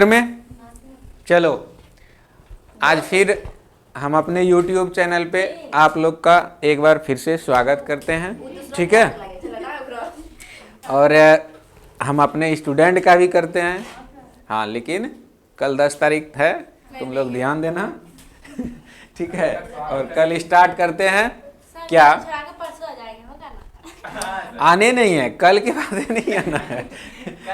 में चलो आज फिर हम अपने YouTube चैनल पे आप लोग का एक बार फिर से स्वागत करते हैं, ठीक है। और हम अपने स्टूडेंट का भी करते हैं, हाँ, लेकिन कल 10 तारीख है, तुम लोग ध्यान देना, ठीक है। और कल स्टार्ट करते हैं क्या, आने नहीं है, कल के बाद नहीं आना है।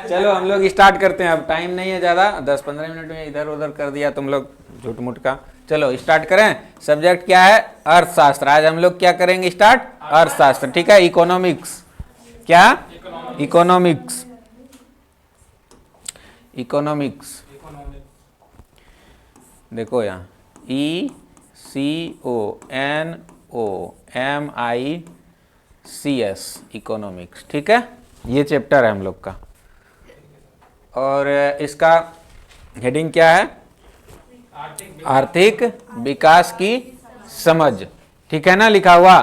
चलो हम लोग स्टार्ट करते हैं, अब टाइम नहीं है ज़्यादा, 10-15 मिनट में इधर उधर कर दिया तुम लोग झूठ मूठ का। चलो स्टार्ट करें। सब्जेक्ट क्या है? अर्थशास्त्र। आज हम लोग क्या करेंगे? स्टार्ट अर्थशास्त्र, ठीक है। इकोनॉमिक्स, क्या? इकोनॉमिक्स, इकोनॉमिक्स देखो यहाँ ECONOMICS, इकोनॉमिक्स, ठीक है। ये चैप्टर है हम लोग का और इसका हेडिंग क्या है? आर्थिक विकास की समझ, ठीक है ना, लिखा हुआ।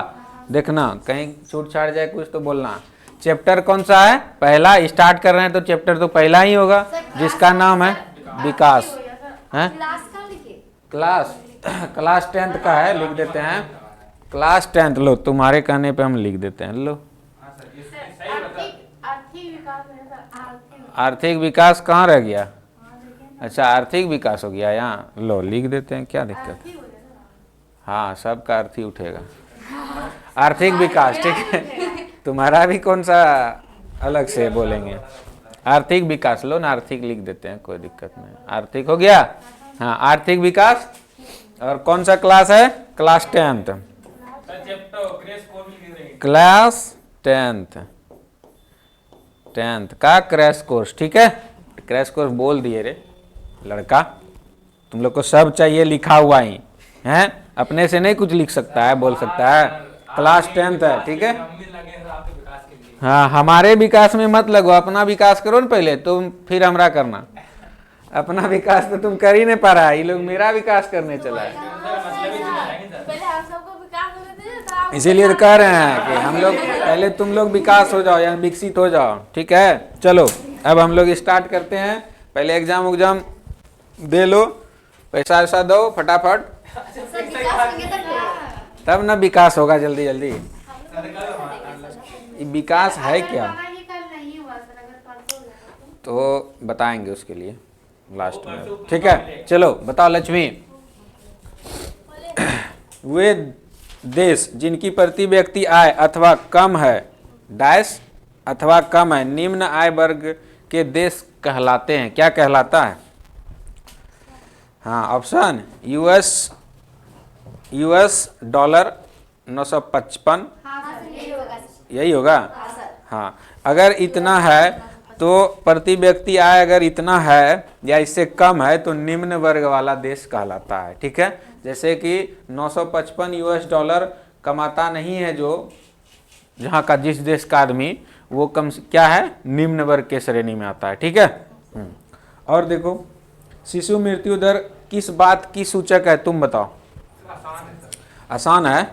देखना कहीं छूट छाट जाए कुछ तो बोलना। चैप्टर कौन सा है? पहला। स्टार्ट कर रहे हैं तो चैप्टर तो पहला ही होगा जिसका नाम है विकास। है क्लास 10th का है, लिख देते हैं क्लास 10th। लो तुम्हारे कहने पे हम लिख देते हैं। लो आर्थिक विकास कहाँ रह गया? अच्छा आर्थिक विकास हो गया यहाँ, लो लिख देते हैं, क्या दिक्कत है। हाँ सबका अर्थ ही उठेगा, आर्थिक विकास, ठीक है। तुम्हारा भी कौन सा अलग से बोलेंगे? आर्थिक विकास, लो ना आर्थिक लिख देते हैं, कोई दिक्कत नहीं। आर्थिक हो गया, हाँ आर्थिक विकास। और कौन सा क्लास है? क्लास 10th, क्लास 10th का क्रैश कोर्स, ठीक है। क्रैश कोर्स बोल दिए रे लड़का, तुम लोग को सब चाहिए लिखा हुआ ही है, अपने से नहीं कुछ लिख सकता है, बोल सकता है। क्लास 10th है, ठीक है। हाँ हमारे विकास में मत लगो, अपना विकास करो ना पहले, तुम फिर हमरा करना। अपना विकास तो तुम कर ही नहीं पा रहा है, ये लोग मेरा विकास करने चला है। इसीलिए तो कह रहे हैं कि हम लोग पहले तुम लोग विकास हो जाओ या विकसित हो जाओ, ठीक है। चलो अब हम लोग स्टार्ट करते हैं। पहले एग्जाम दे लो, पैसा वैसा दो फटाफट, तब ना विकास होगा जल्दी जल्दी। विकास है क्या तो बताएंगे उसके लिए लास्ट में, ठीक है। चलो बताओ लक्ष्मी, वे देश जिनकी प्रति व्यक्ति आय अथवा कम है डैश अथवा कम है निम्न आय वर्ग के देश कहलाते हैं। क्या कहलाता है? हाँ ऑप्शन यूएस डॉलर 955, यही होगा। हाँ अगर इतना है तो प्रति व्यक्ति आय अगर इतना है या इससे कम है तो निम्न वर्ग वाला देश कहलाता है, ठीक है। जैसे कि 955 यूएस डॉलर कमाता नहीं है जो जहाँ का जिस देश का आदमी, वो कम क्या है? निम्न वर्ग के श्रेणी में आता है, ठीक है। और देखो शिशु मृत्यु दर किस बात की सूचक है? तुम बताओ। आसान है,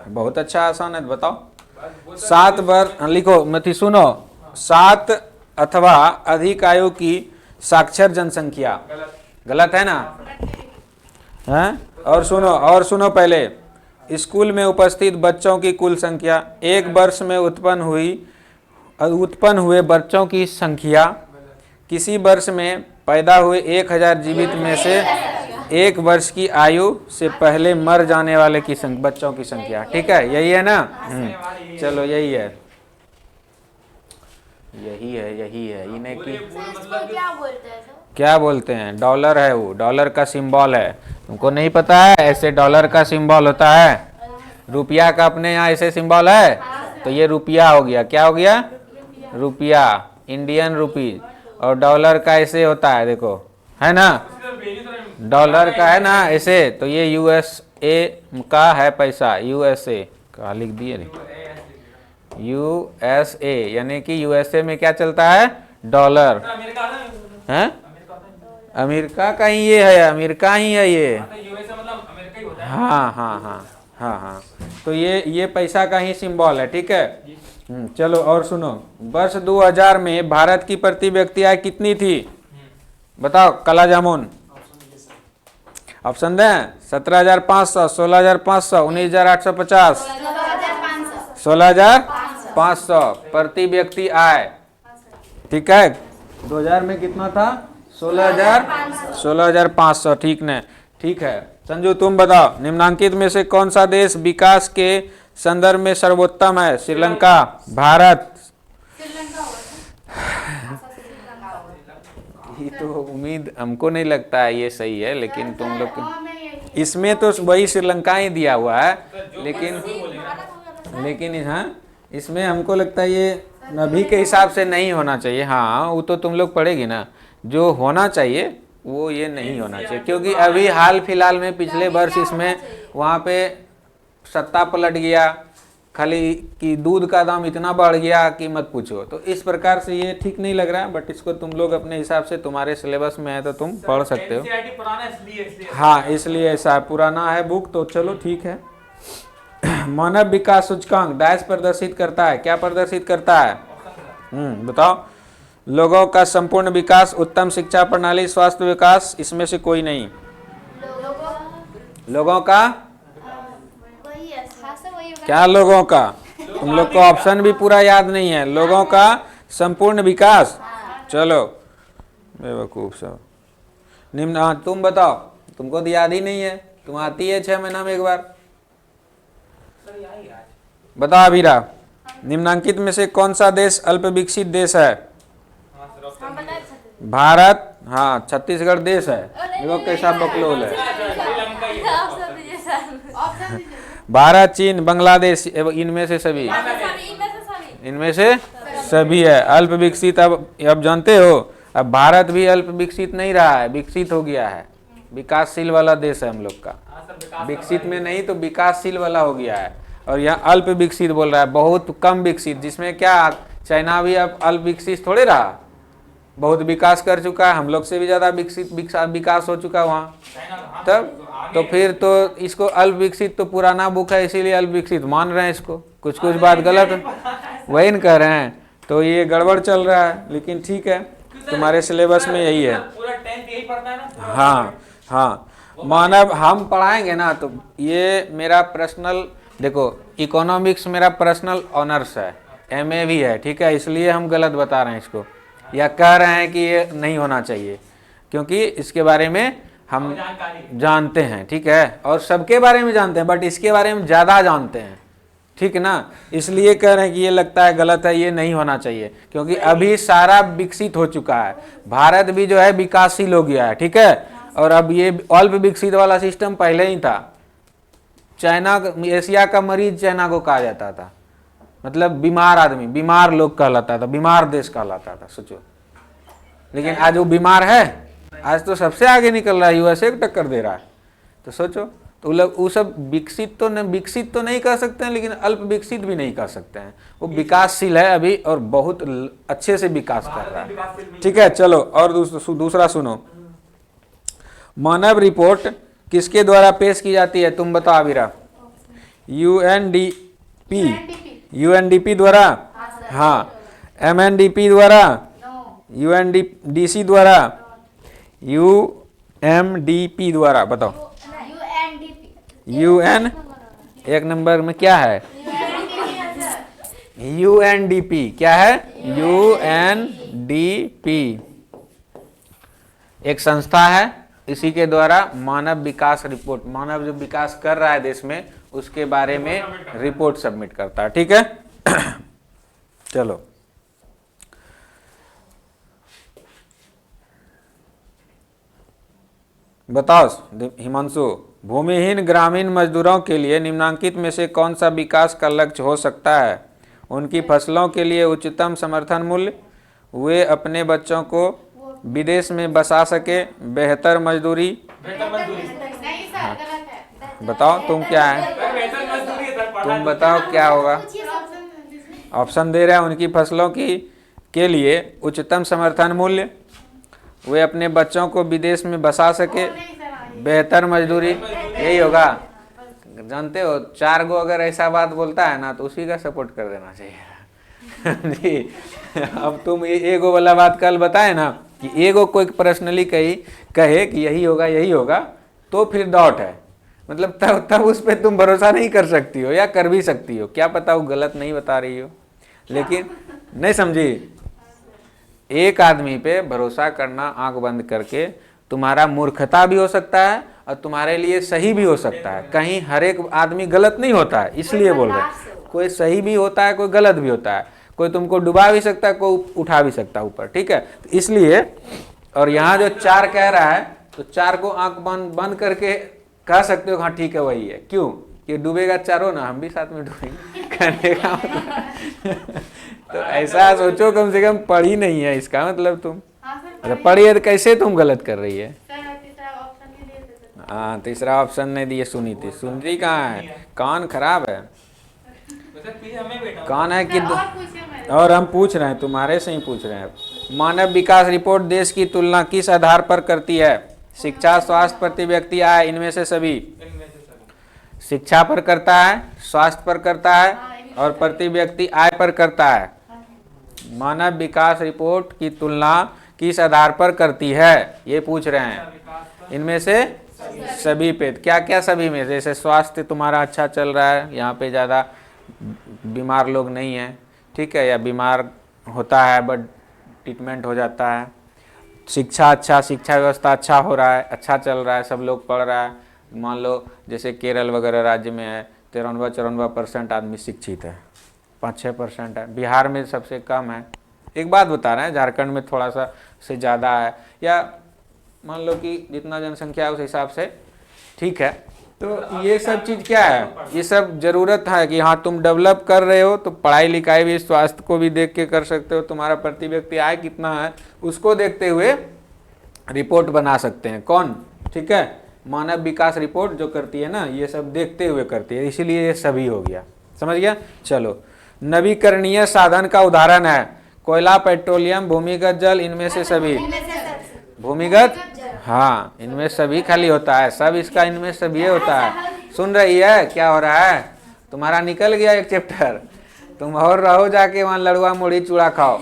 बहुत अच्छा आसान है, बताओ। 7 वर्ष लिखो, मत सुनो, 7 अथवा अधिक आयु की साक्षर जनसंख्या, गलत है ना? हैं? और सुनो पहले, स्कूल में उपस्थित बच्चों की कुल संख्या, एक वर्ष में उत्पन्न हुए बच्चों की संख्या, किसी वर्ष में पैदा हुए 1000 जीवित में से 1 वर्ष की आयु से पहले मर जाने वाले की बच्चों की संख्या, ठीक है। यही है ना? चलो यही है इन्हें की क्या बोलते हैं? डॉलर है, वो डॉलर का सिंबल है, तुमको नहीं पता है? ऐसे डॉलर का सिंबल होता है, रुपया का अपने यहाँ ऐसे सिंबल है, तो ये रुपया हो गया। क्या हो गया? रुपया, इंडियन रुपीज। और डॉलर का ऐसे होता है, देखो है ना, डॉलर का है ना ऐसे, तो ये यूएसए का है पैसा, यूएसए का लिख दिए, यूएसए, यानी कि यूएसए में क्या चलता है? डॉलर है। अमेरिका का ही ये है, अमेरिका ही है ये। हाँ तो ये पैसा का ही सिंबल है, ठीक है। चलो और सुनो, वर्ष 2000 में भारत की प्रति व्यक्ति आय कितनी थी? बताओ काला जामुन। ऑप्शन दें? 17,500, 16,500, 19,850, 16,500 प्रति व्यक्ति आय। ठीक है, 2000 में कितना था? 16,500। ठीक ने, ठीक है। संजू तुम बताओ, निम्नांकित में से कौन सा देश विकास के संदर्भ में सर्वोत्तम है? श्रीलंका, भारत? ये तो उम्मीद हमको नहीं लगता है ये सही है, लेकिन तुम लोग इसमें तो वही श्रीलंका ही दिया हुआ है, लेकिन हाँ इसमें हमको लगता है ये अभी के हिसाब से नहीं होना चाहिए। हाँ वो तो तुम लोग पढ़ेगी ना, जो होना चाहिए वो ये नहीं होना चाहिए, क्योंकि अभी हाल फिलहाल में पिछले वर्ष इसमें वहाँ पे सत्ता पलट गया, खाली कि दूध का दाम इतना बढ़ गया कि मत पूछो। तो इस प्रकार से ये ठीक नहीं लग रहा है, बट इसको तुम लोग अपने हिसाब से, तुम्हारे सिलेबस में है तो तुम पढ़ सकते हो। हाँ इसलिए ऐसा पुराना है बुक, तो चलो ठीक है। मानव विकास सूचकांक डैश प्रदर्शित करता है, क्या प्रदर्शित करता है? बताओ। लोगों का संपूर्ण विकास, उत्तम शिक्षा प्रणाली, स्वास्थ्य विकास, इसमें से कोई नहीं। लोगों का क्या? लोगों का? तुम लोग को ऑप्शन भी पूरा याद नहीं है। लोगों का संपूर्ण विकास, चलो बेवकूफ सब। निम्न, हाँ तुम बताओ, तुमको तो याद ही नहीं है, तुम आती है 6 महीना में एक बार। बताओ अभीरा, निम्नांकित में से कौन सा देश अल्प विकसित देश है? भारत, हाँ छत्तीसगढ़ देश है। देखो कैसा बकलोल है। भारत, चीन, बांग्लादेश, इनमें से सभी, इनमें से सभी है अल्प विकसित। अब जानते हो, अब भारत भी अल्प विकसित नहीं रहा है, विकसित हो गया है, विकासशील वाला देश है हम लोग का। विकसित में नहीं तो विकासशील वाला हो गया है, और यहाँ अल्प विकसित बोल रहा है, बहुत कम विकसित, जिसमें क्या चाइना भी अब अल्प विकसित थोड़े रहा, बहुत विकास कर चुका है, हम लोग से भी ज्यादा विकास हो चुका है वहाँ। तब तो फिर तो इसको अल्प विकसित तो पुराना बुक है, इसीलिए अल्प विकसित मान रहे हैं इसको, कुछ कुछ बात गलत है वही न कह रहे हैं, तो ये गड़बड़ चल रहा है। लेकिन ठीक है, तुम्हारे सिलेबस में यही है। हाँ हाँ, मानव हम पढ़ाएंगे ना, तो ये मेरा पर्सनल, देखो इकोनॉमिक्स मेरा पर्सनल ऑनर्स है, MA भी है, ठीक है, इसलिए हम गलत बता रहे हैं इसको, या कह रहे हैं कि ये नहीं होना चाहिए, क्योंकि इसके बारे में हम जानते हैं, ठीक है, और सबके बारे में जानते हैं, बट इसके बारे में ज़्यादा जानते हैं, ठीक है ना, इसलिए कह रहे हैं कि ये लगता है गलत है, ये नहीं होना चाहिए, क्योंकि अभी सारा विकसित हो चुका है, भारत भी जो है विकासशील हो गया है, ठीक है, और अब ये अल्प विकसित वाला सिस्टम पहले ही था। चाइना, एशिया का मरीज चाइना को कहा जाता था, मतलब बीमार आदमी, बीमार लोग कहलाता था, बीमार देश कहलाता था, सोचो। लेकिन आज वो बीमार है, आज तो सबसे आगे निकल रहा है, USA को टक्कर दे रहा है, तो सोचो। तो लोग वो सब विकसित तो नहीं कर सकते हैं, लेकिन अल्प विकसित भी नहीं कर सकते हैं, वो विकासशील है अभी, और बहुत अच्छे से विकास कर रहा है, ठीक है। चलो और दूसरा सुनो, मानव रिपोर्ट किसके द्वारा पेश की जाती है? तुम बताओ अभिरा। UNDP द्वारा, हाँ, MNDP द्वारा, UNDC द्वारा, UMDP द्वारा, बताओ। UN एक नंबर में क्या है? UNDP क्या है? UNDP एक संस्था है, इसी के द्वारा मानव विकास रिपोर्ट, मानव जो विकास कर रहा है देश में, उसके बारे में रिपोर्ट सबमिट करता है, ठीक है। चलो बताओ हिमांशु, भूमिहीन ग्रामीण मजदूरों के लिए निम्नांकित में से कौन सा विकास का लक्ष्य हो सकता है? उनकी फसलों के लिए उच्चतम समर्थन मूल्य, वे अपने बच्चों को विदेश में बसा सके, बेहतर मजदूरी। हाँ। बताओ तुम क्या है, तुम बताओ क्या होगा? ऑप्शन दे रहे हैं, उनकी फसलों के लिए उच्चतम समर्थन मूल्य, वे अपने बच्चों को विदेश में बसा सके, बेहतर मजदूरी, यही होगा। जानते हो 4 गो अगर ऐसा बात बोलता है ना, तो उसी का सपोर्ट कर देना चाहिए। जी, अब तुम 1 गो वाला बात कल बताए ना, कि एगो कोई पर्सनली कहे कि यही होगा तो फिर डाउट है, मतलब तब उस पर तुम भरोसा नहीं कर सकती हो, या कर भी सकती हो, क्या पता वो गलत नहीं बता रही हो। लेकिन नहीं समझी, एक आदमी पे भरोसा करना आंख बंद करके तुम्हारा मूर्खता भी हो सकता है और तुम्हारे लिए सही भी हो सकता है। कहीं हर एक आदमी गलत नहीं होता है, इसलिए बोल रहे हैं कोई सही भी होता है, कोई गलत भी होता है, कोई तुमको डुबा भी सकता है, कोई उठा भी सकता है ऊपर, ठीक है। तो इसलिए, और यहाँ जो 4 कह रहा है तो 4 को आंख बंद करके कह सकते हो हाँ ठीक है वही है। क्यों? कि डूबेगा चारों ना, हम भी साथ में डूबेंगे कहने का तो ऐसा सोचो, कम से कम पढ़ी नहीं है इसका मतलब तुम। अच्छा पढ़ी है तो कैसे तुम गलत कर रही है? हाँ तीसरा ऑप्शन नहीं दिए। सुनती कहाँ है, कान खराब है, कान है कि और हम पूछ रहे हैं, तुम्हारे से ही पूछ रहे हैं। मानव विकास रिपोर्ट देश की तुलना किस आधार पर करती है? शिक्षा, स्वास्थ्य, प्रति व्यक्ति आय, इनमें से सभी। शिक्षा पर करता है, स्वास्थ्य पर करता है और प्रति व्यक्ति आय पर करता है। मानव विकास रिपोर्ट की तुलना किस आधार पर करती है, ये पूछ रहे हैं। इनमें से सभी पे। क्या क्या सभी में? जैसे स्वास्थ्य तुम्हारा अच्छा चल रहा है, यहाँ पे ज़्यादा बीमार लोग नहीं हैं, ठीक है, या बीमार होता है बट ट्रीटमेंट हो जाता है। शिक्षा अच्छा, शिक्षा व्यवस्था अच्छा हो रहा है, अच्छा चल रहा है, सब लोग पढ़ रहा है। मान लो जैसे केरल वगैरह राज्य में है 93-54% आदमी शिक्षित है, 5-6% है। बिहार में सबसे कम है। एक बात बता रहे हैं, झारखंड में थोड़ा सा से ज़्यादा है, या मान लो कि जितना जनसंख्या है उस हिसाब से, ठीक है। तो ये सब चीज़ क्या है, ये सब ज़रूरत है कि हाँ तुम डेवलप कर रहे हो तो पढ़ाई लिखाई भी, स्वास्थ्य को भी देख के कर सकते हो, तुम्हारा प्रति व्यक्ति आय कितना है उसको देखते हुए रिपोर्ट बना सकते हैं। कौन? ठीक है, मानव विकास रिपोर्ट जो करती है ना, ये सब देखते हुए करती है, इसीलिए ये सभी हो गया। समझ गया? चलो, नवीकरणीय साधन का उदाहरण है कोयला, पेट्रोलियम, भूमिगत जल, इनमें से सभी। भूमिगत, हाँ इनमें सभी खाली होता है, सब इसका इनमें सभी होता है। सुन रही है क्या हो रहा है? तुम्हारा निकल गया एक चैप्टर, तुम और रहो जाके वहाँ लड़ुआ मुड़ी चूड़ा खाओ।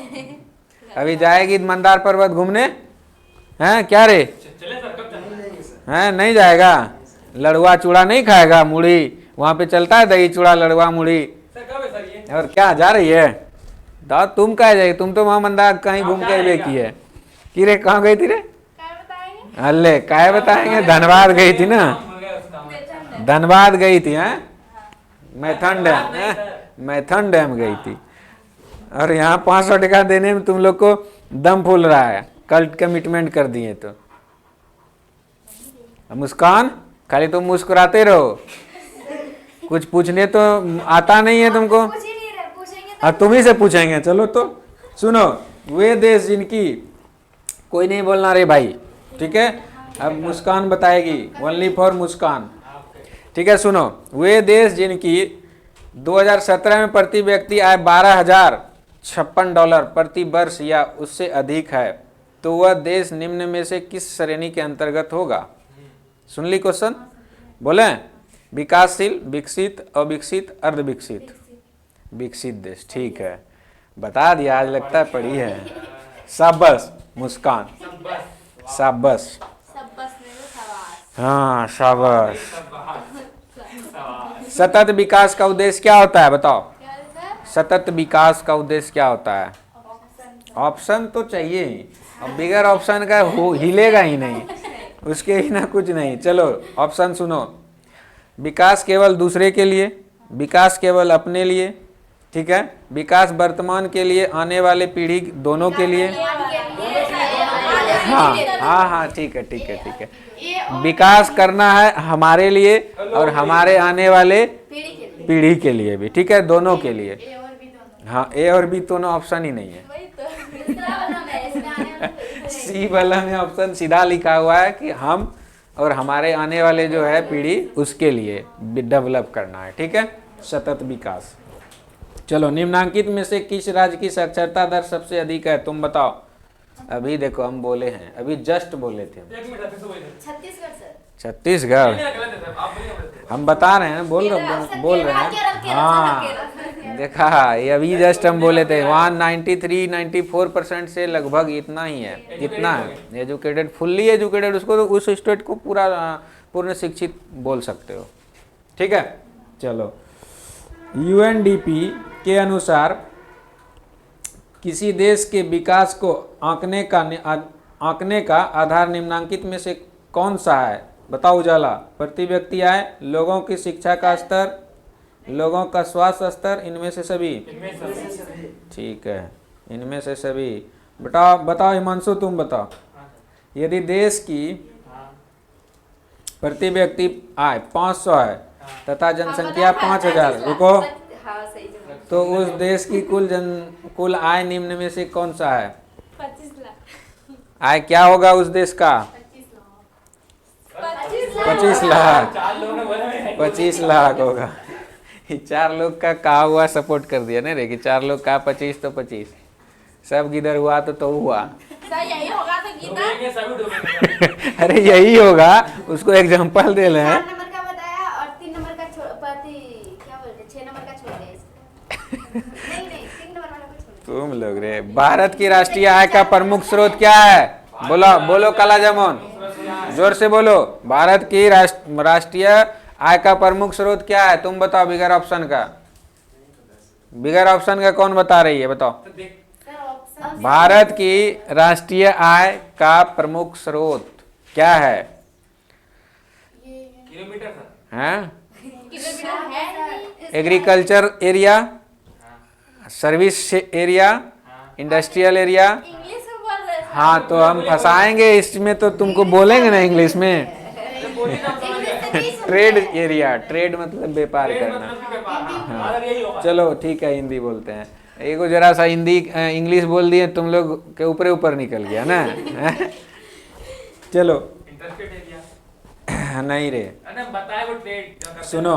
अभी जाएगी मंदार पर्वत घूमने? हैं क्या रे? हैं नहीं जाएगा? लड़ुआ चूड़ा नहीं खाएगा? मुड़ी वहाँ पे चलता है, दही चूड़ा, लड़ुआ मुड़ी। और क्या जा रही है? दादा तुम कहाँ जाएगी? तुम तो वहाँ मंदार कहीं घूम के देखी है कि रे, कहाँ गई थी रे? अल्ले काय बताएंगे, धनबाद गई थी ना, धनबाद गई थी। हैं मैथन डैम, मैथन डैम गई थी। और यहाँ 500 टका देने में तुम लोग को दम फूल रहा है, कल कमिटमेंट कर दिए। तो मुस्कान, खाली तुम मुस्कुराते रहो, कुछ पूछने तो आता नहीं है तुमको। और तुम ही से पूछेंगे। चलो तो सुनो, वे देश जिनकी, कोई नहीं बोलना रे भाई, ठीक है। अब मुस्कान बताएगी, ओनली फॉर मुस्कान, ठीक है। सुनो, वे देश जिनकी 2017 में प्रति व्यक्ति आय $12,056 प्रति वर्ष या उससे अधिक है, तो वह देश निम्न में से किस श्रेणी के अंतर्गत होगा? सुन ली क्वेश्चन? बोले, विकासशील, विकसित, अविकसित, अर्धविकसित। विकसित देश, ठीक है, बता दिया, आज लगता है पढ़ी है। शाबाश मुस्कान, शाबाश, हाँ शाबाश। सतत विकास का उद्देश्य क्या होता है बताओ? सतत विकास का उद्देश्य क्या होता है? ऑप्शन तो चाहिए ही, अब बिगर ऑप्शन का हिलेगा ही नहीं, उसके ही ना कुछ नहीं। चलो ऑप्शन सुनो, विकास केवल दूसरे के लिए, विकास केवल अपने लिए, ठीक है, विकास वर्तमान के लिए, आने वाले पीढ़ी दोनों के लिए। हाँ हाँ हाँ ठीक है ठीक है ठीक है। विकास करना है हमारे लिए और हमारे आने वाले पीढ़ी के लिए भी, ठीक है, दोनों के लिए। हाँ ए और बी दोनों ऑप्शन ही नहीं है। सी वाला में ऑप्शन सीधा लिखा हुआ है कि हम और हमारे आने वाले जो है पीढ़ी, उसके लिए डेवलप करना है, ठीक है, सतत विकास। चलो, निम्नांकित में से किस राज्य की साक्षरता दर सबसे अधिक है? तुम बताओ। अभी देखो हम बोले हैं, अभी जस्ट बोले थे। छत्तीसगढ़। हम बता रहे हैं, बोल रहे हैं। हाँ देखा, ये अभी जस्ट हम बोले थे, वहाँ 93-94% से लगभग इतना ही है, इतना है एजुकेटेड, फुल्ली एजुकेटेड, उसको तो उस स्टेट को पूरा पूर्ण शिक्षित बोल सकते हो। ठीक है, चलो। यूएनडीपी के अनुसार किसी देश के विकास को आंकने का आधार निम्नांकित में से कौन सा है? बताओ उजाला। प्रति व्यक्ति आय, लोगों की शिक्षा का स्तर, लोगों का स्वास्थ्य स्तर, इनमें से सभी। ठीक है, इनमें से सभी। बताओ बताओ हिमांशु, तुम बताओ। यदि देश की प्रति व्यक्ति आय 500 है तथा जनसंख्या 5000, रुको, तो उस देश की कुल आय निम्न में से कौन सा है? 25 लाख। आय क्या होगा उस देश का? 25 लाख। 25 लाख होगा। 4 लोग का कहा हुआ सपोर्ट कर दिया ना रे, कि 4 लोग का 25 तो 25, सब किधर हुआ तो हुआ। सर यही होगा तो गीता। अरे यही होगा, उसको एग्जांपल दे रहे हैं। 4 नंबर का बताया और 3 नंबर का क्या बोलते हैं, 6 नंबर का छोड़ दिया इसको। नहीं 3 नंबर वाला को छोड़। तुम लोग रे। भारत की राष्ट्रीय आय का प्रमुख स्रोत क्या है? बोलो बोलो काला जामुन, जोर से बोलो। भारत की राष्ट्रीय आय का प्रमुख स्रोत क्या है? तुम बताओ बिगर ऑप्शन का। बिगर ऑप्शन का कौन बता रही है? बताओ। भारत की राष्ट्रीय आय का प्रमुख स्रोत क्या है? किलोमीटर हैं? किलोमीटर है। Agriculture area, service area, industrial area. English में बोल रहे हैं। हाँ, तो हम फंसाएंगे इसमें, तो तुमको बोलेंगे ना इंग्लिश में। ट्रेड एरिया, ट्रेड मतलब व्यापार करना। हाँ, चलो ठीक है, हिंदी बोलते हैं। एक जरा सा हिंदी इंग्लिश बोल दिए, तुम लोग के ऊपर निकल गया ना। चलो। नहीं रे, बताए वो ट्रेड। सुनो,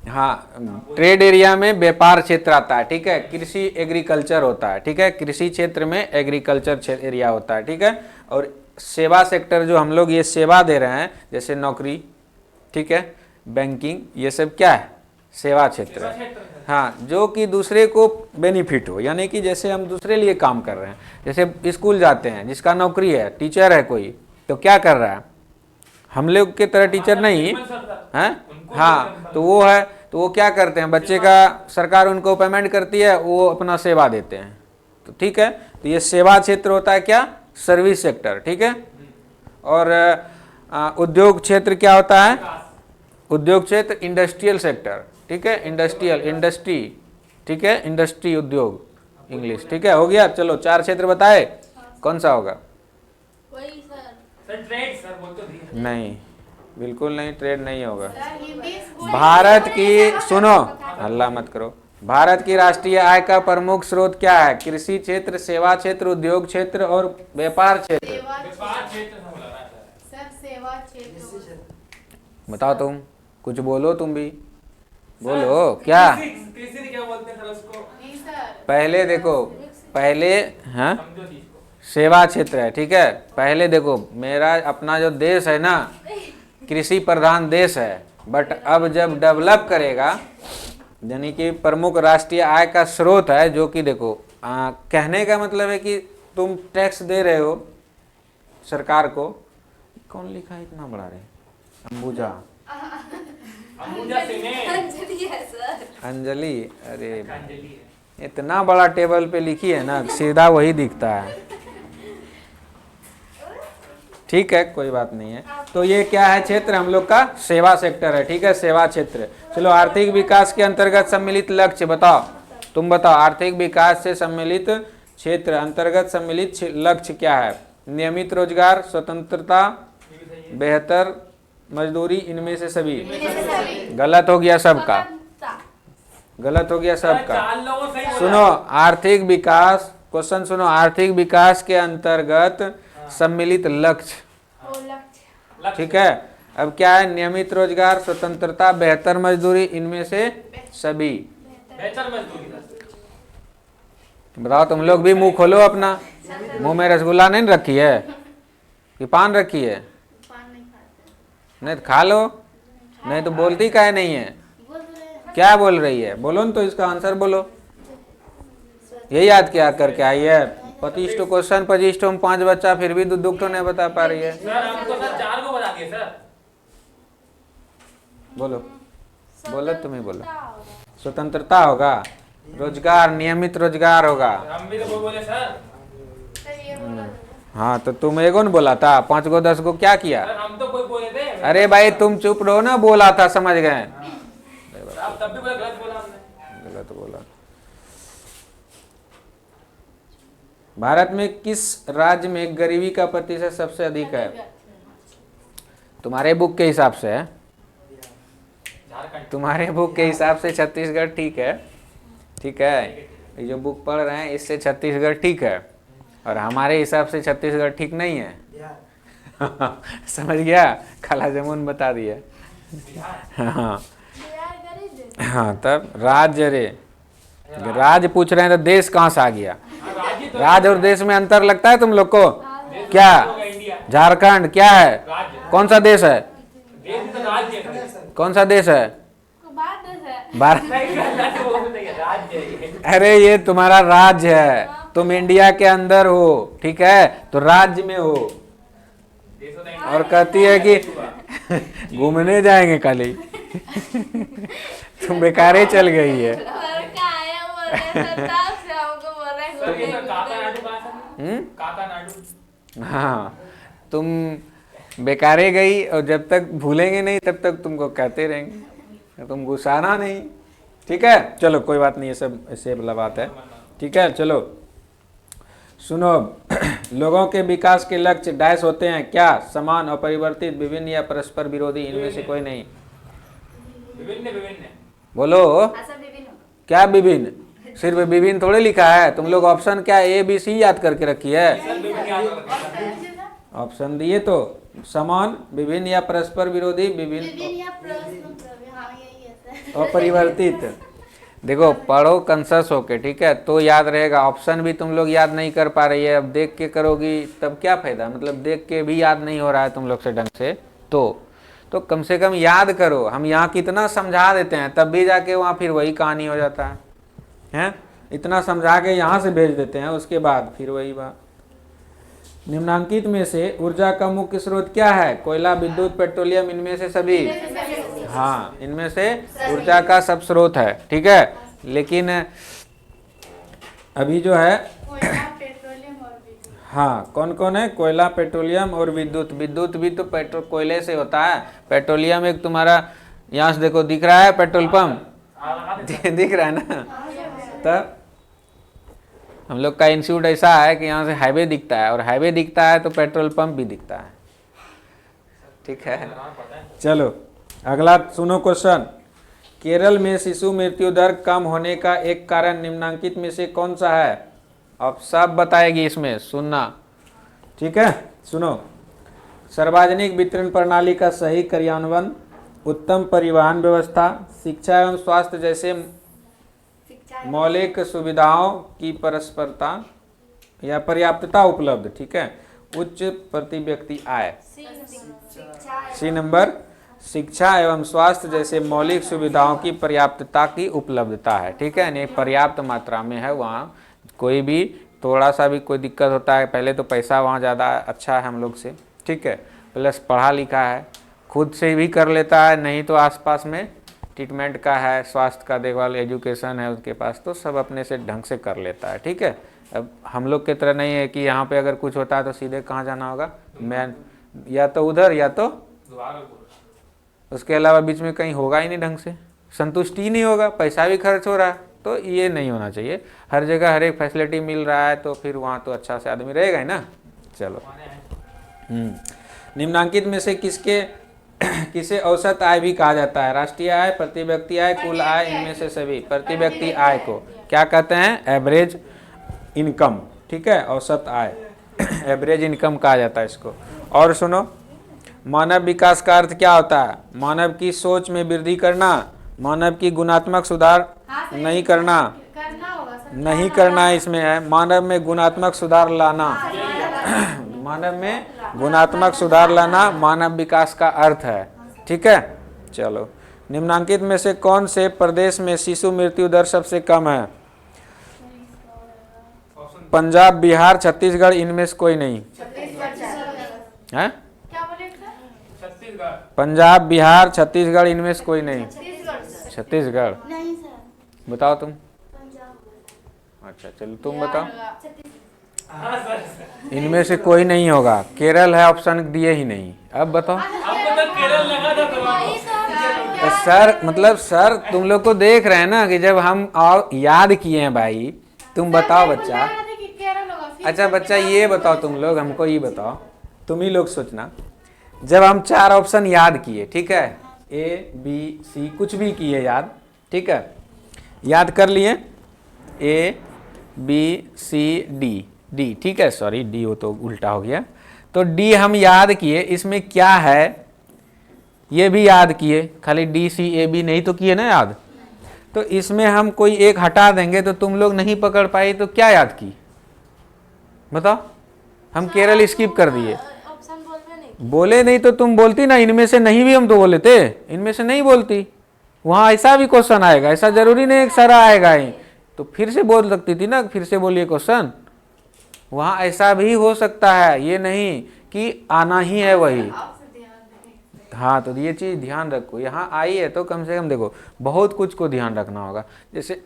हाँ, ट्रेड एरिया में व्यापार क्षेत्र आता है, ठीक है। कृषि एग्रीकल्चर होता है, ठीक है। कृषि क्षेत्र में एग्रीकल्चर एरिया होता है, ठीक है। और सेवा सेक्टर, जो हम लोग ये सेवा दे रहे हैं, जैसे नौकरी, ठीक है, बैंकिंग, ये सब क्या है? सेवा क्षेत्र है। हाँ, जो कि दूसरे को बेनिफिट हो, यानी कि जैसे हम दूसरे लिए काम कर रहे हैं, जैसे स्कूल जाते हैं, जिसका नौकरी है, टीचर है कोई, तो क्या कर रहा है? हम लोग की तरह टीचर नहीं है। हाँ, तो वो है, तो वो क्या करते हैं? बच्चे का सरकार उनको पेमेंट करती है, वो अपना सेवा देते हैं, तो ठीक है। तो ये सेवा क्षेत्र होता है क्या? सर्विस सेक्टर, ठीक है। और उद्योग क्षेत्र क्या होता है? उद्योग क्षेत्र इंडस्ट्रियल सेक्टर, ठीक है। इंडस्ट्री, ठीक है, इंडस्ट्री, उद्योग, इंग्लिश, ठीक है। हो गया, चलो 4 क्षेत्र बताए, कौन सा होगा? वही सर। सर ट्रेड, सर बोल तो दिया। नहीं, बिल्कुल नहीं, ट्रेड नहीं होगा। भारत की, सुनो, हल्ला मत करो। भारत की राष्ट्रीय आय का प्रमुख स्रोत क्या है? कृषि क्षेत्र, सेवा क्षेत्र, उद्योग क्षेत्र और व्यापार क्षेत्र। व्यापार क्षेत्र से बोला ना सर। सर सेवा क्षेत्र। बताओ, तुम कुछ बोलो, तुम भी बोलो। क्या कृषि क्या बोलते हैं सर उसको? नहीं सर। पहले देखो, पहले, हाँ, समझो चीज को। सेवा क्षेत्र है, ठीक है। पहले देखो, मेरा अपना जो देश है ना, कृषि प्रधान देश है, बट अब जब डेवलप करेगा, यानी कि प्रमुख राष्ट्रीय आय का स्रोत है, जो कि देखो, कहने का मतलब है कि तुम टैक्स दे रहे हो सरकार को। कौन लिखा है इतना बड़ा रे? अंबुजा, अंबुजा सिंह ने। अंजलि है सर। अंजलि। अरे अंजलि है। इतना बड़ा टेबल पे लिखी है ना, सीधा वही दिखता है। ठीक है, कोई बात नहीं है। तो ये क्या है क्षेत्र? हम लोग का सेवा सेक्टर है, ठीक है, सेवा क्षेत्र। चलो, आर्थिक विकास के अंतर्गत सम्मिलित लक्ष्य बताओ। तुम बताओ, आर्थिक विकास से सम्मिलित क्षेत्र अंतर्गत सम्मिलित लक्ष्य क्या है? नियमित रोजगार, स्वतंत्रता, बेहतर मजदूरी, इनमें से सभी। गलत हो गया सबका, गलत हो गया सबका। 4 लोगों सही बोला। सुनो, आर्थिक विकास, क्वेश्चन सुनो। आर्थिक विकास के अंतर्गत सम्मिलित लक्ष्य, ठीक है। अब क्या है? नियमित रोजगार, स्वतंत्रता, बेहतर मजदूरी, इनमें से सभी। बेहतर मजदूरी। बताओ, तुम लोग भी मुंह खोलो अपना। मुंह में रसगुल्ला नहीं रखी है कि पान रखी है? नहीं तो खा लो, नहीं तो बोलती काहे नहीं है? क्या बोल रही है? बोलो न, तो इसका आंसर बोलो। यही याद क्या करके आई है? 25 क्वेश्चन 25 में 5 बच्चा फिर भी दुख तो नहीं बता पा रही है। सर हम तो सर 4 को बता दिए सर। बोलो बोलो, तुम ही बोलो। स्वतंत्रता होगा, रोजगार, नियमित रोजगार होगा। हम भी तो बोले सर। तो ये बोला हाँ तो तुम एगो न बोला था, 5 गो 10 गो क्या किया? सर हम तो कोई बोले थे। अरे भाई तुम चुप रहो ना, बोला था समझ गए। आप तब भी बोले गलत बोला हमने। गलत बोला। भारत में किस राज्य में गरीबी का प्रतिशत सबसे अधिक है? तुम्हारे बुक के हिसाब से है, झारखंड। तुम्हारे बुक के हिसाब से छत्तीसगढ़ ठीक है, ठीक है। ये जो बुक पढ़ रहे हैं इससे छत्तीसगढ़ ठीक है, और हमारे हिसाब से छत्तीसगढ़ ठीक नहीं है। समझ गया? काला जामुन बता दिया। हाँ हाँ, तब राज्य रे, राज्य पूछ रहे हैं तो देश कहाँ से आ गया? राज्य तो राज्य और देश में अंतर लगता है तुम लोग को? क्या? होगा इंडिया। झारखंड क्या है? राज्य। कौन सा देश है? देश तो राज्य है। कौन सा देश है? भारत। नहीं, राज्य वो नहीं है, राज्य है ये। अरे ये तुम्हारा राज्य है, तुम इंडिया के अंदर हो, ठीक है, तो राज्य में हो। देश होता है और कहती है कि घूमने जाएंगे कल ही। तुम बेकारे चल गई है। सर ये सर काकानाडू कहाँ था? काकानाडू। हाँ, तुम बेकारे गई, और जब तक भूलेंगे नहीं तब तक तुमको कहते रहेंगे, तुम गुस्साना नहीं, ठीक है। चलो कोई बात नहीं, ये सब ऐसे वाला बात है, ठीक है। चलो सुनो, लोगों के विकास के लक्ष्य डैश होते हैं क्या? समान, अपरिवर्तित, विभिन्न या परस्पर विरोधी? इनमें से कोई नहीं। विभिन्न विभिन्न। बोलो ऐसा विभिन्न क्या विभिन्न? सिर्फ विभिन्न थोड़े लिखा है, तुम लोग ऑप्शन क्या ए बी सी याद करके रखी है? सर विभिन्न याद रखना। ऑप्शन दिए तो समान, विभिन्न या परस्पर विरोधी, विभिन्न अपरिवर्तित। देखो पढ़ो कंसस होके, ठीक है, तो याद रहेगा। ऑप्शन भी तुम लोग याद नहीं कर पा रही है, अब देख के करोगी तब क्या फायदा? मतलब देख के भी याद नहीं हो रहा है तुम लोग से ढंग से, तो कम से कम याद करो। हम यहाँ कितना समझा देते हैं, तब भी जाके वहाँ फिर वही कहानी हो जाता है, हैं? इतना समझा के यहाँ से भेज देते हैं, उसके बाद फिर वही बात। निम्नांकित में से ऊर्जा का मुख्य स्रोत क्या है? कोयला, विद्युत, पेट्रोलियम, इनमें से सभी? हाँ, इनमें से ऊर्जा का सब स्रोत है, ठीक है। लेकिन अभी जो है, हाँ, कौन कौन है? कोयला, पेट्रोलियम और विद्युत। विद्युत भी तो पेट्रोल कोयले से होता है। पेट्रोलियम एक तुम्हारा यहाँ से देखो दिख रहा है पेट्रोल पंप, दिख रहा है ना? तब हम लोग का इंस्टीट्यूट ऐसा है कि यहाँ से हाईवे दिखता है, और हाईवे दिखता है तो पेट्रोल पंप भी दिखता है, ठीक है। चलो अगला सुनो क्वेश्चन। केरल में शिशु मृत्यु दर कम होने का एक कारण निम्नांकित में से कौन सा है? अब सब बताएगी इसमें, सुनना, ठीक है। सुनो, सार्वजनिक वितरण प्रणाली का सही कार्यान्वयन, उत्तम परिवहन व्यवस्था, शिक्षा एवं स्वास्थ्य जैसे मौलिक सुविधाओं की परस्परता या पर्याप्तता उपलब्ध, ठीक है। उच्च प्रति व्यक्ति आय। सी नंबर, शिक्षा एवं स्वास्थ्य जैसे मौलिक सुविधाओं की पर्याप्तता की उपलब्धता है, ठीक है। यानी पर्याप्त मात्रा में है, वहाँ कोई भी थोड़ा सा भी कोई दिक्कत होता है, पहले तो पैसा वहाँ ज़्यादा अच्छा है हम लोग से, ठीक है, प्लस पढ़ा लिखा है, खुद से भी कर लेता है, नहीं तो आसपास में ट्रीटमेंट का है, स्वास्थ्य का देखभाल, एजुकेशन है उसके पास, तो सब अपने से ढंग से कर लेता है, ठीक है। अब हम लोग की तरह नहीं है कि यहाँ पे अगर कुछ होता है तो सीधे कहाँ जाना होगा? मैन, या तो उधर या तो उसके अलावा बीच में कहीं होगा ही नहीं ढंग से, संतुष्टि ही नहीं होगा, पैसा भी खर्च हो रहा है, तो ये नहीं होना चाहिए। हर जगह हर एक फैसिलिटी मिल रहा है तो फिर वहाँ तो अच्छा से आदमी रहेगा ही ना। चलो, निम्नांकित में से किसे औसत आय भी कहा जाता है? राष्ट्रीय आय, प्रति व्यक्ति आय, कुल आय, इनमें से सभी? प्रति व्यक्ति आय को क्या कहते हैं? एवरेज इनकम, ठीक है, औसत आय, एवरेज इनकम कहा जाता है इसको। और सुनो, मानव विकास का अर्थ क्या होता है? मानव की सोच में वृद्धि करना, मानव की गुणात्मक सुधार नहीं करना, नहीं करना इसमें है, मानव में गुणात्मक सुधार लाना, मानव में गुणात्मक सुधार लाना मानव विकास का अर्थ है, ठीक है। चलो, निम्नांकित में से कौन से प्रदेश में शिशु मृत्यु दर सबसे कम है? पंजाब बिहार छत्तीसगढ़ इनमें से कोई नहीं है। क्या बोले सर? छत्तीसगढ़। पंजाब बिहार छत्तीसगढ़ इनमें से कोई नहीं। छत्तीसगढ़ नहीं सर। बताओ तुम। पंजाब। अच्छा चलो तुम बताओ। हाँ सर। इनमें से कोई नहीं होगा। केरल है, ऑप्शन दिए ही नहीं। अब बताओ। आपको तो केरल लगा था वही तो सर। सर मतलब सर तुम लोग को देख रहे हैं ना कि जब हम और याद किए हैं भाई। तुम बताओ बच्चा। अच्छा बच्चा ये बताओ तुम लोग हमको ये बताओ, तुम ही लोग सोचना, जब हम 4 ऑप्शन याद किए, ठीक है, ए बी सी कुछ भी किए याद, ठीक है, याद कर लिए A B C D, D ठीक है, सॉरी डी वो तो उल्टा हो गया। तो डी हम याद किए, इसमें क्या है ये भी याद किए, खाली डी सी ए बी नहीं तो किए ना याद। तो इसमें हम कोई एक हटा देंगे तो तुम लोग नहीं पकड़ पाई तो क्या याद की बताओ। हम केरल स्किप कर दिए। ऑप्शन बोलते नहीं। बोले नहीं तो तुम बोलती ना, इनमें से नहीं भी हम तो बोले थे, इनमें से नहीं बोलती। वहां ऐसा भी क्वेश्चन आएगा, ऐसा जरूरी नहीं एक सारा आएगा ही, तो फिर से बोल सकती थी ना, फिर से बोलिए क्वेश्चन। वहां ऐसा भी हो सकता है, ये नहीं कि आना ही है वही। हाँ तो ये चीज ध्यान रखो, यहाँ आई है तो कम से कम देखो बहुत कुछ को ध्यान रखना होगा। जैसे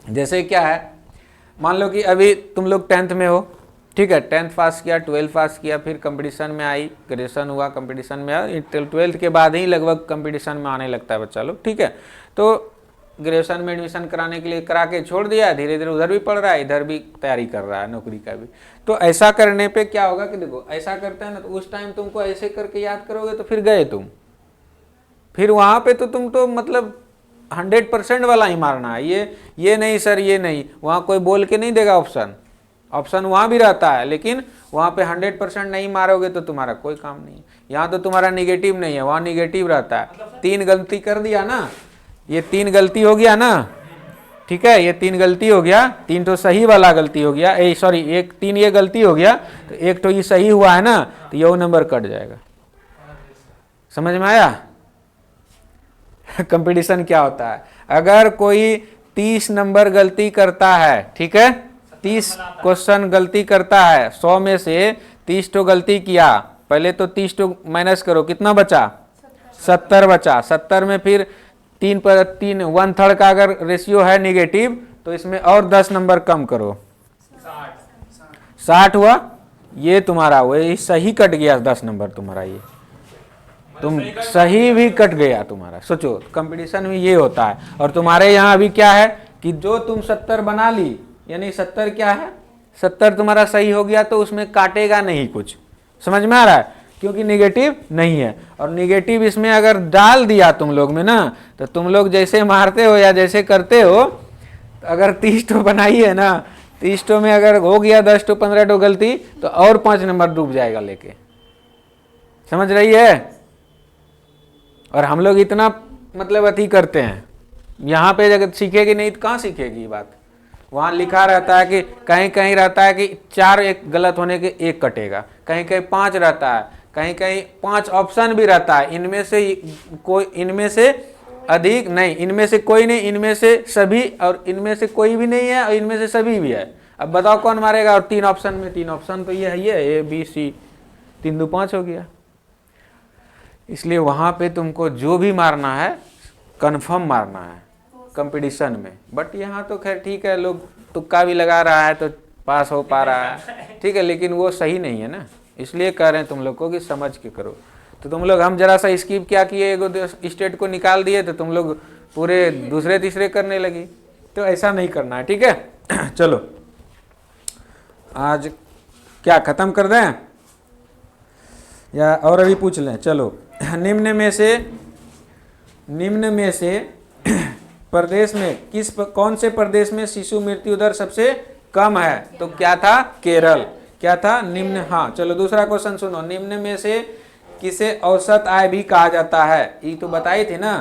जैसे क्या है, मान लो कि अभी तुम लोग 10th में हो, ठीक है, 10th पास किया, 12th पास किया, फिर कंपटीशन में आई, ग्रेजुएशन हुआ, कंपटीशन में आया, 12th के बाद ही लगभग कंपटीशन में आने लगता है बच्चा लोग, ठीक है। तो ग्रेजुएशन में एडमिशन कराने के लिए करा के छोड़ दिया, धीरे धीरे उधर भी पढ़ रहा है, इधर भी तैयारी कर रहा है नौकरी का भी। तो ऐसा करने पे क्या होगा कि देखो ऐसा करते हैं ना, तो उस टाइम तुमको ऐसे करके याद करोगे तो फिर गए तुम, फिर वहाँ पे तो तुम तो मतलब 100% वाला ही मारना है। ये नहीं सर ये नहीं, वहाँ कोई बोल के नहीं देगा ऑप्शन, ऑप्शन वहाँ भी रहता है, लेकिन वहाँ पे 100% नहीं मारोगे तो तुम्हारा कोई काम नहीं है। यहाँ तो तुम्हारा निगेटिव नहीं है, वहाँ निगेटिव रहता है। 3 गलती कर दिया ना, ये 3 गलती हो गया ना, ठीक है, ये 3 गलती हो गया, 3 तो सही वाला गलती हो गया, सॉरी 3 ये गलती हो गया, तो 1 तो ये सही हुआ है ना, तो ये नंबर कट जाएगा। समझ में आया कंपटीशन क्या होता है। अगर कोई 30 नंबर गलती करता है, ठीक है, 30 क्वेश्चन गलती करता है, 100 में से 30 तो गलती किया, पहले तो 30 तो माइनस करो, कितना बचा 70 बचा। 70 में फिर 3 पर 3 1/3 का अगर रेशियो है निगेटिव, तो इसमें और 10 नंबर कम करो, 60 हुआ। ये तुम्हारा वही सही कट गया 10 नंबर तुम्हारा, ये तुम सही भी कट गया तुम्हारा। सोचो कंपटीशन में ये होता है। और तुम्हारे यहाँ अभी क्या है कि जो तुम 70 बना ली, यानी 70 क्या है, 70 तुम्हारा सही हो गया, तो उसमें काटेगा नहीं कुछ। समझ में आ रहा है, क्योंकि निगेटिव नहीं है। और निगेटिव इसमें अगर डाल दिया तुम लोग में ना, तो तुम लोग जैसे मारते हो या जैसे करते हो, तो अगर 30 तो बनाई है ना, 30 तो में अगर हो गया 10 तो 15 तो गलती, तो और 5 नंबर डूब जाएगा लेके। समझ रही है। और हम लोग इतना मतलब अति करते हैं, यहाँ पे अगर सीखेगी नहीं तो कहाँ सीखेगी बात। वहाँ लिखा रहता है कि कहीं कहीं रहता है कि 4 एक गलत होने के 1 कटेगा, कहीं कहीं 5 रहता है, कहीं कहीं 5 ऑप्शन भी रहता है, इनमें से कोई, इनमें से अधिक नहीं, इनमें से कोई नहीं, इनमें से सभी, और इनमें से कोई भी नहीं है, और इनमें से सभी भी है। अब बताओ कौन मारेगा। और 3 ऑप्शन में 3 ऑप्शन तो ये है, ये ए बी सी, 3 2 5 हो गया। इसलिए वहाँ पे तुमको जो भी मारना है कंफर्म मारना है कंपटीशन में। बट यहाँ तो खैर ठीक है, लोग तुक्का भी लगा रहा है तो पास हो पा रहा है, ठीक है, लेकिन वो सही नहीं है ना। इसलिए कह रहे हैं तुम लोग को कि समझ के करो। तो तुम लोग, हम जरा सा स्किप क्या किए, एगो स्टेट को निकाल दिए, तो तुम लोग पूरे दूसरे तीसरे करने लगी। तो ऐसा नहीं करना है, ठीक है। चलो आज क्या ख़त्म कर दें या और अभी पूछ लें। चलो, निम्न में से प्रदेश में कौन से प्रदेश में शिशु मृत्यु दर सबसे कम है। तो क्या था, केरल। क्या था, निम्न। हाँ चलो दूसरा क्वेश्चन सुनो। निम्न में से किसे औसत आय भी कहा जाता है। ये तो बताई थी ना,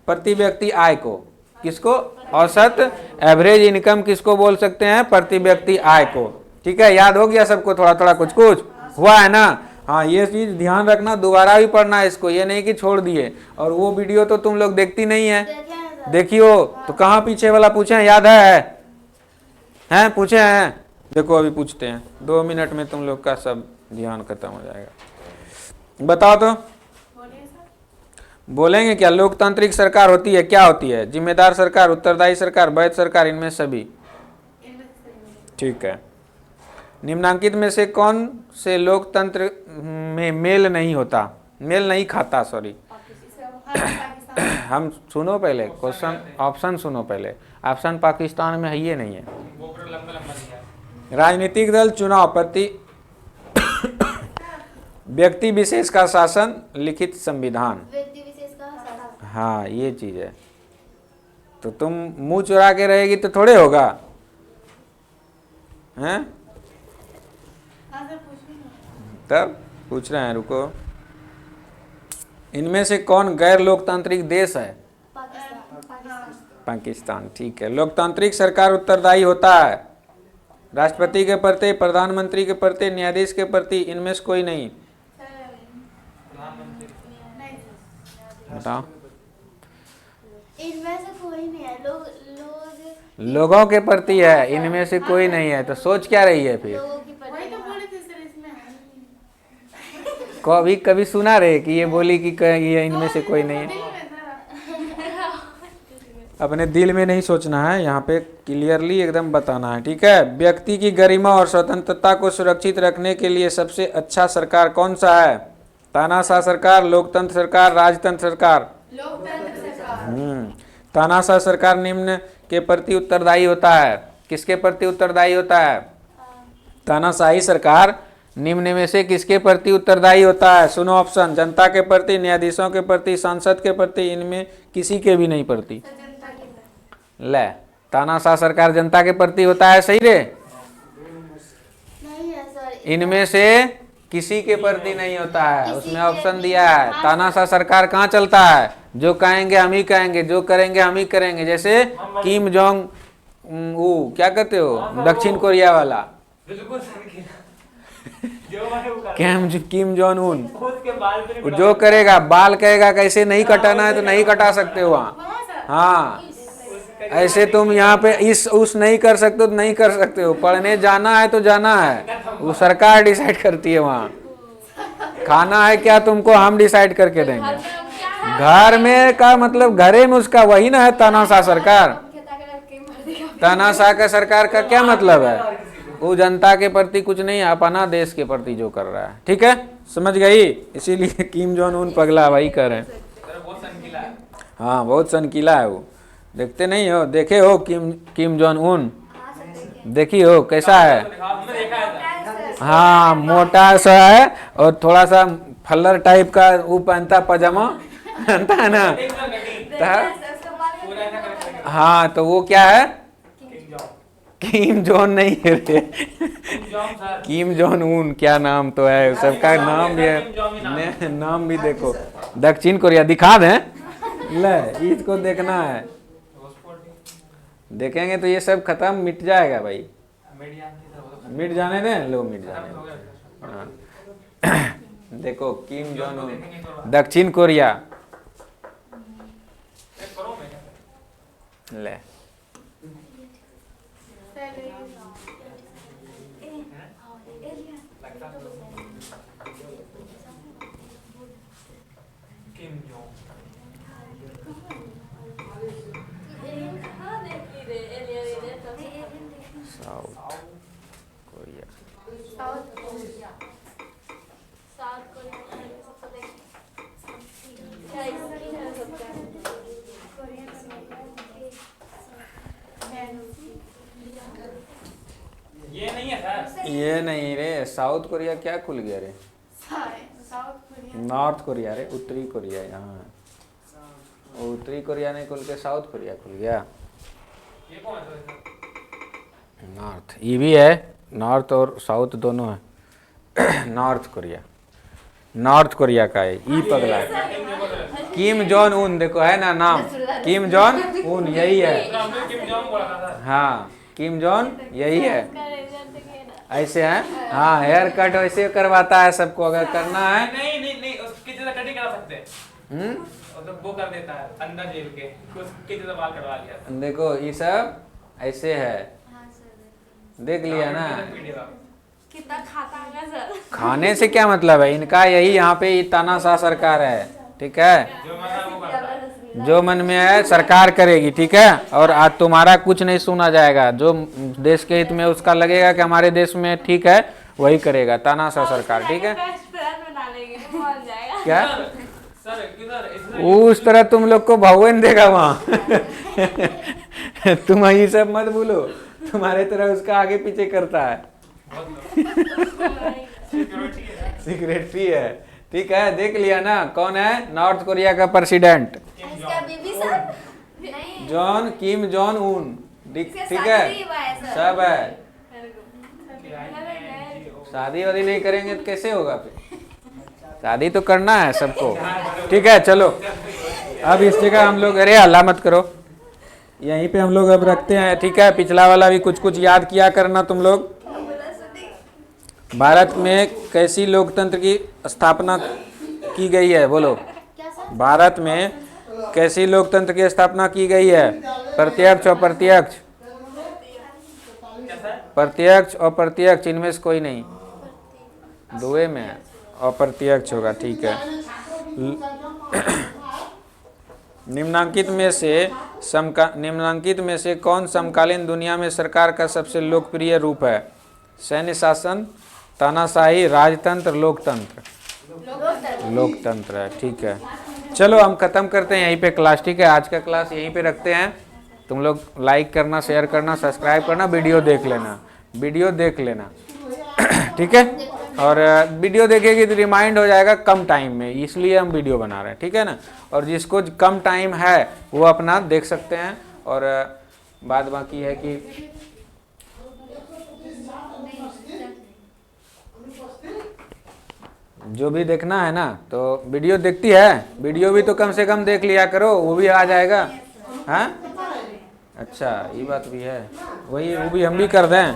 प्रति व्यक्ति आय को किसको, औसत एवरेज इनकम किसको बोल सकते हैं, प्रति व्यक्ति आय को। ठीक है, याद हो गया सबको, थोड़ा थोड़ा कुछ कुछ हुआ है ना। हाँ ये चीज ध्यान रखना, दोबारा भी पढ़ना है इसको, ये नहीं कि छोड़ दिए। और वो वीडियो तो तुम लोग देखती नहीं है, देखियो तो कहाँ पीछे वाला पूछे, याद है हैं पूछे हैं? देखो अभी पूछते हैं, 2 मिनट में तुम लोग का सब ध्यान खत्म हो जाएगा। बताओ तो, बोलेंगे क्या? लोकतांत्रिक सरकार होती है, क्या होती है? जिम्मेदार सरकार, उत्तरदायी सरकार, वैध सरकार, इनमें सभी। ठीक है। निम्नांकित में से कौन से लोकतंत्र में मेल नहीं होता, मेल नहीं खाता, सॉरी। हम सुनो पहले क्वेश्चन, ऑप्शन सुनो पहले। ऑप्शन पाकिस्तान में है, ये नहीं है। वो पूरा लंबा लंबा दिया है। राजनीतिक दल चुनाव, प्रति व्यक्ति विशेष का शासन, लिखित संविधान। व्यक्ति विशेष का शासन। हाँ ये चीज है। तो तुम मुंह चुरा के रहेगी तो थोड़े होगा, हैं? तब पूछ रहे हैं, रुको। इनमें से कौन गैर लोकतांत्रिक देश है? पाकिस्तान। ठीक है। लोकतांत्रिक सरकार उत्तरदायी होता है राष्ट्रपति के प्रति, प्रधानमंत्री के प्रति, न्यायाधीश के प्रति, इनमें से कोई नहीं। बताओ। इनमें से कोई नहीं है। लोगों के प्रति है, इनमें से कोई नहीं है। तो सोच क्या रही है फिर? लोगों की प्रति। कभी कभी सुना रहे कि ये बोली कि ये इनमें से कोई नहीं है। अपने दिल में नहीं सोचना है, यहाँ पे क्लियरली एकदम बताना है। ठीक है। व्यक्ति की गरिमा और स्वतंत्रता को सुरक्षित रखने के लिए सबसे अच्छा सरकार कौन सा है? तानाशाह सरकार, लोकतंत्र सरकार, राजतंत्र सरकार। तानाशाह सरकार निम्न के प्रति उत्तरदायी होता है। किसके प्रति उत्तरदायी होता है? तानाशाही सरकार निम्न में से किसके प्रति उत्तरदायी होता है? सुनो ऑप्शन। जनता के प्रति, न्यायाधीशों के प्रति, सांसद के प्रति, इनमें किसी के भी नहीं प्रति। ले, तानाशाह सरकार जनता के प्रति होता है, सही रे? नहीं है सर। इनमें से किसी के प्रति नहीं होता है। उसमें ऑप्शन दिया है। तानाशाह सरकार कहाँ चलता है? जो कहेंगे हम ही कहेंगे, जो करेंगे हम ही करेंगे। जैसे किम जोंग, वो क्या कहते हो, दक्षिण कोरिया वाला, बिल्कुल सही। जो मैंने वो कर किम जोंग उन, उसके बाल पे नहीं जो करेगा, बाल कहेगा कैसे नहीं कटाना है तो नहीं कटा सकते हो वहाँ। हाँ, ऐसे तुम यहाँ पे इस उस नहीं कर सकते तो नहीं कर सकते हो। पढ़ने जाना है तो जाना है, वो सरकार डिसाइड करती है। वहाँ खाना है क्या तुमको, हम डिसाइड करके देंगे। घर में का मतलब घरे में उसका वही ना है तानाशाह सरकार। तानाशाह का सरकार का क्या मतलब है? वो जनता के प्रति कुछ नहीं, अपना देश के प्रति जो कर रहा है। ठीक है, समझ गई? इसीलिए किम जोंग उन पगला वही कर रहे हैं। बहुत सनकीला है। हाँ बहुत सनकीला है वो। देखते नहीं हो, देखे हो किम जोंग उन? देखी हो कैसा है? हमने देखा है। हाँ मोटा सा है और थोड़ा सा फल्लर टाइप का वो पहनता, पजामा पहनता है ना। हाँ तो वो क्या है? किम जोंग नहीं है रे, किम जोंग उन। क्या नाम तो है सबका, नाम भी है, नाम भी देखो। दक्षिण कोरिया दिखा दें? ले, इसको देखना है। देखेंगे तो ये सब खत्म, मिट जाएगा भाई। मिट जाने दें, लो मिट जाने। हाँ। देखो किम जोंग उन, दक्षिण कोरिया। ले, साउथ कोरिया। ये नहीं है सर। ये नहीं रे, साउथ कोरिया क्या खुल गया रे? नॉर्थ कोरिया रे, उत्तरी कोरिया यहाँ है। उत्तरी कोरिया नहीं खुल के साउथ कोरिया खुल गया। ये कौन है सर? नॉर्थ, ये भी है, नॉर्थ और साउथ दोनों है। नॉर्थ कोरिया, नॉर्थ कोरिया का है। ई पगला है। किम जोंग उन, देखो है ना नाम, किम जोंग उन, यही है। किम जोंग बोला था सर। हाँ किम जोंग यही है। ऐसे है, हाँ हेयर कट वैसे करवाता है सबको, अगर करना है। नहीं नहीं नहीं, उसकी जगह कटिंग करा सकते हैं। तो वो कर देता है अंदर जेल के, उसकी जगह बाल कटवा लिया था। देखो ये सब ऐसे है, देख लिया ना। कितना खाता होगा सर? खाने से क्या मतलब है इनका, यही यहाँ पे ये तानाशाह सरकार है, ठीक है। जो मना वो करता। जो मन में है सरकार करेगी, ठीक है। और आज तुम्हारा कुछ नहीं सुना जाएगा, जो देश के हित में उसका लगेगा कि हमारे देश में ठीक है वही करेगा, तानाशाह सरकार, ठीक है। बेस्ट फ्रेंड बना लेंगे तो मान जाएगा। क्या सर किधर इधर उस तरह तुम लोग को भगवान देगा वहाँ। तुम ये सब मत भूलो, तुम्हारे तरह उसका आगे पीछे करता है। सिक्योरिटी है। सिक्रेटरी है, ठीक है। देख लिया ना कौन है नॉर्थ कोरिया का प्रेसिडेंट, इसका बीबी सर? नहीं। जॉन किम जॉन उन, ठीक इसका ठीक है, शादी हुआ है सर। सब है। शादी वादी नहीं करेंगे तो कैसे होगा फिर, शादी तो करना है सबको, ठीक है। चलो अब इस जगह हम लोग, अरे हल्ला मत करो, यहीं पे हम लोग अब रखते हैं, ठीक है। पिछला वाला भी कुछ कुछ याद किया करना तुम लोग। भारत में कैसी लोकतंत्र की स्थापना की गई है, बोलो। क्या सर? भारत में कैसी लोकतंत्र की स्थापना की गई है, प्रत्यक्ष और प्रत्यक्ष, प्रत्यक्ष और प्रत्यक्ष, इनमें से कोई नहीं, दुए में है, अप्रत्यक्ष होगा, ठीक है। निम्नांकित में से कौन समकालीन दुनिया में सरकार का सबसे लोकप्रिय रूप है, सैन्य शासन, तानाशाही, राजतंत्र, लोकतंत्र? लोकतंत्र है, ठीक है। चलो हम खत्म करते हैं यहीं पे क्लास, ठीक है। आज का क्लास यहीं पे रखते हैं। तुम लोग लाइक करना, शेयर करना, सब्सक्राइब करना, वीडियो देख लेना, वीडियो देख लेना, ठीक है। और वीडियो देखेगी तो रिमाइंड हो जाएगा कम टाइम में, इसलिए हम वीडियो बना रहे हैं, ठीक है ना। और जिसको कम टाइम है वो अपना देख सकते हैं। और बात बाकी है कि जो भी देखना है ना, तो वीडियो देखती है, वीडियो भी तो कम से कम देख लिया करो, वो भी आ जाएगा। हाँ अच्छा, ये बात भी है, वही वो भी हम भी कर दें,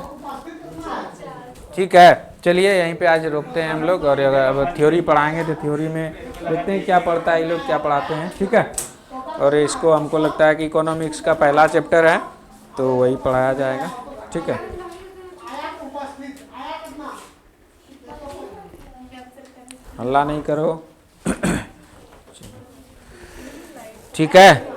ठीक है। चलिए यहीं पे आज रोकते हैं हम लोग, और अब थ्योरी पढ़ाएंगे तो थ्योरी में देखते हैं क्या पढ़ता है ये लोग, क्या पढ़ाते हैं, ठीक है। और इसको हमको लगता है कि इकोनॉमिक्स का पहला चैप्टर है तो वही पढ़ाया जाएगा, ठीक है। हल्ला नहीं करो, ठीक है।